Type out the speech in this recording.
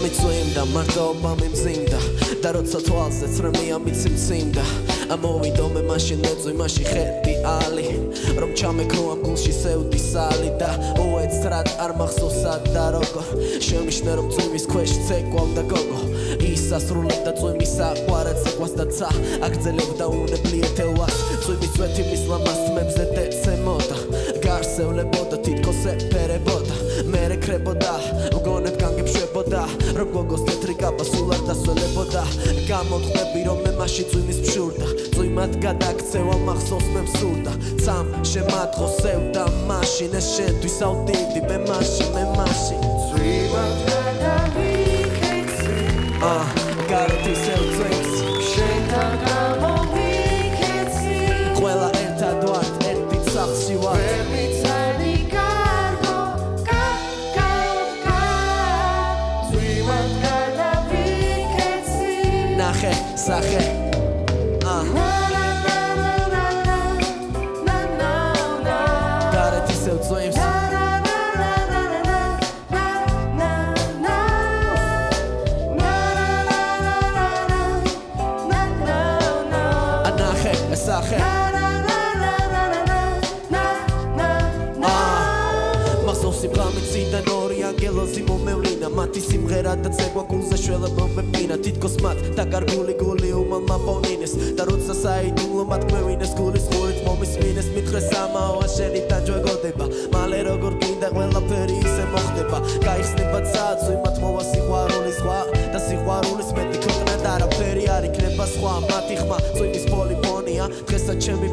მიწვიმდა მარტოობა მიმძიმდა და როცა თვალზეც რემია მიციმციმდა ამოვიდო მე მაშინ ეწვი მაშინ ხედი ალი რომ ჩამეკრო ამ გულში სევდი სალი და უეცრად არ მახსოვს და როგორ შემიშნე რომ წვიმის ქვეშ ცეკვავდა გოგო ისასრულებდა წვიმის საყვარად ცეკვას და ცა აგრძელებდა უნებლიე თელვას წვიმის წვეთიმის ლამას თმებზე დეცემოდა გარსევლებოდა თითქოს ეფერებოდა მე რეკრებოდა მგონებ განგებშებოდა რომ გოგოს თეთრი კაბა სულ არ დასველებოდა გამოდხები რომ მე მაშინ წვიმის ფშურდა წვიმად გადაქცევა მახსოვს მე მსურდა ცამ შემატყო სევდა მაშინ ეს შენთვის ავდივდი მე მაშინ წვიმად გადავიქეცი გარეთ ისევ წვიმს შენთან გამოვიქეცი ყველა ერთად ვართ ერთი სახლში ვართ Sache Gareth iseu წვიმს Anache Sache Maxos სიმღამიციდან ორი ანგელოზი მომევლინა მათი სიმღერა და ცეკვა გულზე შველებო მეპინა თითქოს მათ დაკარგული გული უმალმა პოვნინეს და როცა საიდუმლო მათ გვევინეს გულის ხურით მომისმინეს მითხრეს ამაოა შენი დაჯვეგოდება მალე როგორ გინდა ყველაფერი ისე მოხდება გაიხსნება ცაცვი მათ მოვა სიყვარულის ზღვა და სიყვარულის მეტი ქვეყნა და არაფერი არ იქნება სხვა მათი ხმა წვიმის პოლიფონია დღესაც ჩემი